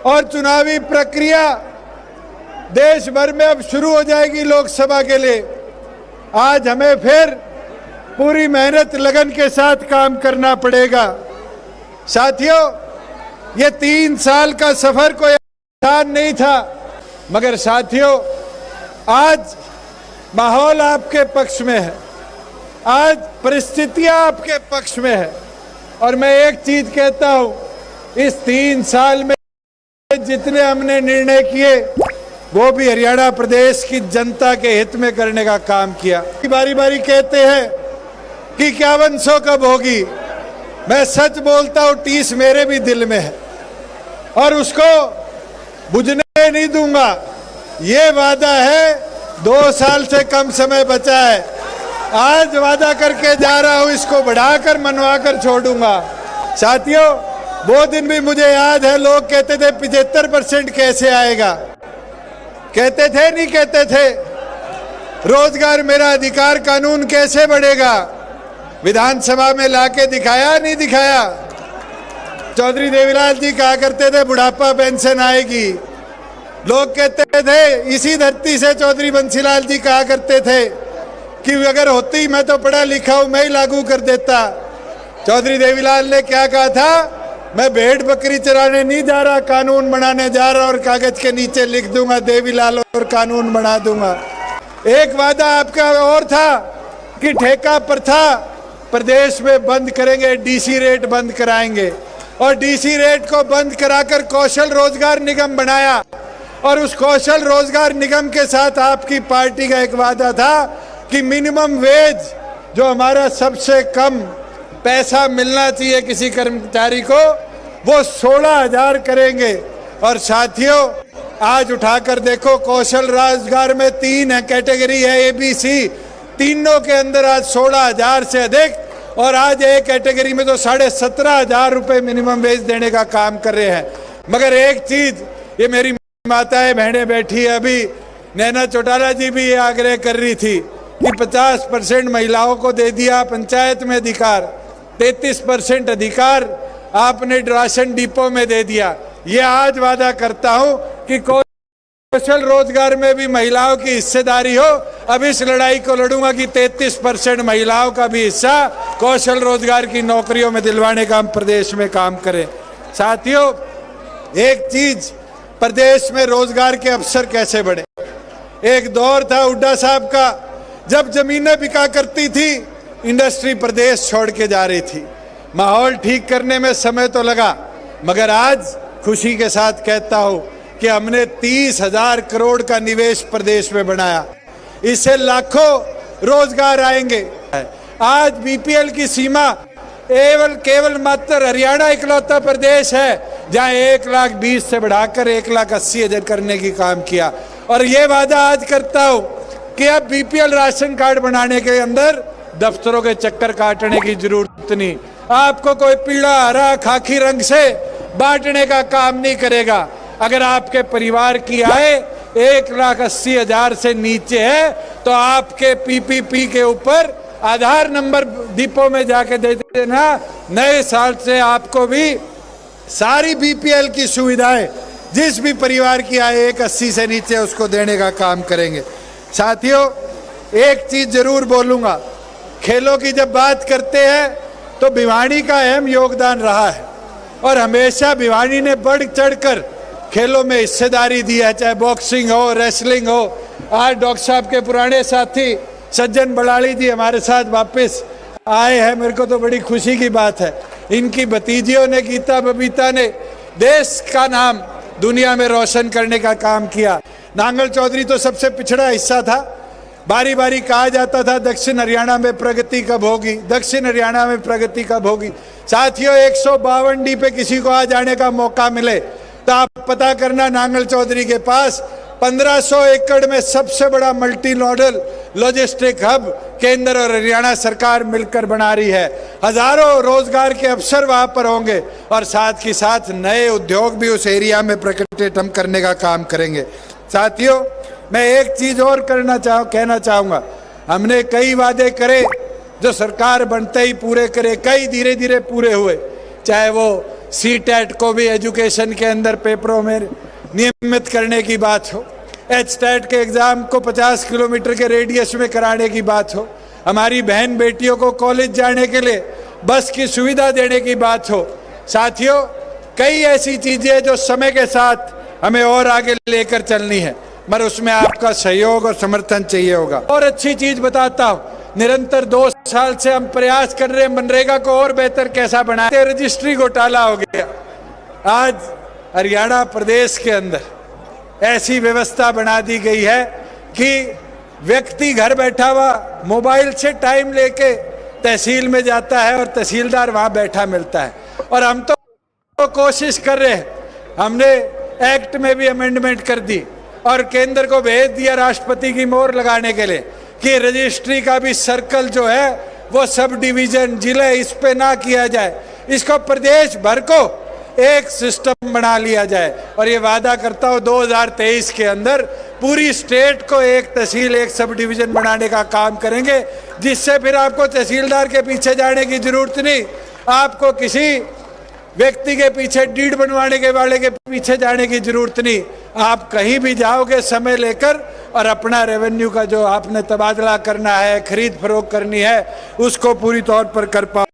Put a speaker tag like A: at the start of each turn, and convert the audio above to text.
A: और चुनावी प्रक्रिया देश भर में अब शुरू हो जाएगी लोकसभा के लिए। आज हमें फिर पूरी मेहनत लगन के साथ काम करना पड़ेगा। साथियों, ये 3 साल का सफर कोई आसान नहीं था, मगर साथियों आज माहौल आपके पक्ष में है, आज परिस्थितियां आपके पक्ष में है। और मैं एक चीज कहता हूं, इस 3 साल में जितने हमने निर्णय किए वो भी हरियाणा प्रदेश की जनता के हित में करने का काम किया। बारी बारी कहते हैं कि 5100 कब होगी। मैं सच बोलता हूं, टीस मेरे भी दिल में है और उसको बुझने नहीं दूंगा। ये वादा है, 2 साल से कम समय बचा है। आज वादा करके जा रहा हूं, इसको बढ़ाकर मनवा कर छोड़ूंगा। साथियों, वो दिन भी मुझे याद है, लोग कहते थे 75% कैसे आएगा। कहते थे नहीं कहते थे, रोजगार मेरा अधिकार कानून कैसे बढ़ेगा। विधानसभा में लाके दिखाया नहीं दिखाया। चौधरी देवीलाल जी कहा करते थे बुढ़ापा पेंशन आएगी। लोग कहते थे, इसी धरती से चौधरी बंसीलाल जी कहा करते थे कि अगर होती, मैं तो पढ़ा लिखा हूं, मैं ही लागू कर देता। चौधरी देवीलाल ने क्या कहा था, मैं भेड़ बकरी चराने नहीं जा रहा, कानून बनाने जा रहा और कागज के नीचे लिख दूंगा देवीलाल और कानून बना दूंगा। एक वादा आपका और था कि ठेका प्रथा प्रदेश में बंद करेंगे, डीसी रेट बंद कराएंगे और डीसी रेट को बंद कराकर कौशल रोजगार निगम बनाया। और उस कौशल रोजगार निगम के साथ आपकी पार्टी का एक वादा था कि मिनिमम वेज, जो हमारा सबसे कम पैसा मिलना चाहिए किसी कर्मचारी को, वो 16,000 करेंगे। और साथियों, आज उठाकर देखो, कौशल रोजगार में 3 कैटेगरी है, ABC, तीनों के अंदर आज 16,000 से अधिक। और आज एक कैटेगरी में तो 17,500 रुपये मिनिमम वेज देने का काम कर रहे हैं। मगर एक चीज, ये मेरी माताएं बहनें बैठी है, अभी नैना चौटाला जी भी ये आग्रह कर रही थी कि 50% महिलाओं को दे दिया पंचायत में अधिकार, 33% अधिकार आपने राशन डिपो में दे दिया। ये आज वादा करता हूं कि कौशल रोजगार में भी महिलाओं की हिस्सेदारी हो। अब इस लड़ाई को लड़ूंगा कि 33% महिलाओं का भी हिस्सा कौशल रोजगार की नौकरियों में दिलवाने का हम प्रदेश में काम करें। साथियों, एक चीज, प्रदेश में रोजगार के अवसर कैसे बढ़े। एक दौर था हुड्डा साहब का, जब जमीनें बिका करती थी, इंडस्ट्री प्रदेश छोड़ के जा रही थी। माहौल ठीक करने में समय तो लगा, मगर आज खुशी के साथ कहता हूं कि हमने 30,000 करोड़ का निवेश प्रदेश में बनाया। इससे लाखों रोजगार आएंगे। आज बीपीएल की सीमा केवल मात्र हरियाणा इकलौता प्रदेश है जहां 1,20,000 से बढ़ाकर 1,80,000 करने की काम किया। और ये वादा आज करता हूं कि अब बीपीएल राशन कार्ड बनाने के अंदर दफ्तरों के चक्कर काटने की जरूरत नहीं। आपको कोई पीला हरा खाकी रंग से बांटने का काम नहीं करेगा। अगर आपके परिवार की आय 1,80,000 से नीचे है तो आपके पीपीपी के ऊपर आधार नंबर डिपो में जाके दे देना। नए साल से आपको भी सारी बीपीएल की सुविधाएं, जिस भी परिवार की आय 1,80 से नीचे, उसको देने का काम करेंगे। साथियों, एक चीज जरूर बोलूंगा, खेलों की जब बात करते हैं तो भिवानी का अहम योगदान रहा है और हमेशा भिवानी ने बढ़ चढ़कर खेलों में हिस्सेदारी दी है, चाहे बॉक्सिंग हो, रेसलिंग हो। आज डॉक्टर साहब के पुराने साथी सज्जन बड़ाली जी हमारे साथ वापस आए हैं, मेरे को तो बड़ी खुशी की बात है। इनकी भतीजियों ने, गीता बबीता ने, देश का नाम दुनिया में रोशन करने का काम किया। नांगल चौधरी तो सबसे पिछड़ा हिस्सा था। बारी बारी कहा जाता था दक्षिण हरियाणा में प्रगति कब होगी, दक्षिण हरियाणा में प्रगति कब होगी। साथियों, 152 पे किसी को आ जाने का मौका मिले तो आप पता करना, नांगल चौधरी के पास 1500 एकड़ में सबसे बड़ा मल्टी मॉडल लॉजिस्टिक हब केंद्र और हरियाणा सरकार मिलकर बना रही है। हजारों रोजगार के अवसर वहां पर होंगे और साथ ही साथ नए उद्योग भी उस एरिया में प्रकटित हम करने का काम करेंगे। साथियों, मैं एक चीज और कहना चाहूंगा, हमने कई वादे करे जो सरकार बनते ही पूरे करे, कई धीरे धीरे पूरे हुए। चाहे वो सीटेट को भी एजुकेशन के अंदर पेपरों में नियमित करने की बात हो, एचटेट के एग्जाम को 50 किलोमीटर के रेडियस में कराने की बात हो, हमारी बहन बेटियों को कॉलेज जाने के लिए बस की सुविधा देने की बात हो। साथियों, कई ऐसी चीजें जो समय के साथ हमें और आगे लेकर चलनी है, मगर उसमें आपका सहयोग और समर्थन चाहिए होगा। और अच्छी चीज बताता हूं, निरंतर 2 साल से हम प्रयास कर रहे हैं मनरेगा को और बेहतर कैसा बनाए। रजिस्ट्री घोटाला हो गया, आज हरियाणा प्रदेश के अंदर ऐसी व्यवस्था बना दी गई है कि व्यक्ति घर बैठा हुआ मोबाइल से टाइम लेके तहसील में जाता है और तहसीलदार वहां बैठा मिलता है। और हम तो कोशिश कर रहे हैं, हमने एक्ट में भी अमेंडमेंट कर दी और केंद्र को भेज दिया राष्ट्रपति की मोहर लगाने के लिए कि रजिस्ट्री का भी सर्कल जो है वो सब डिवीजन जिले इस पे ना किया जाए, इसको प्रदेश भर को एक सिस्टम बना लिया जाए। और ये वादा करता हूँ 2023 के अंदर पूरी स्टेट को एक तहसील एक सब डिवीजन बनाने का काम करेंगे, जिससे फिर आपको तहसीलदार के पीछे जाने की जरूरत नहीं, आपको किसी व्यक्ति के पीछे डीड बनवाने के वाले के पीछे जाने की जरूरत नहीं। आप कहीं भी जाओगे समय लेकर और अपना रेवेन्यू का जो आपने तबादला करना है, खरीद फरोख्त करनी है, उसको पूरी तौर पर कर पाओ।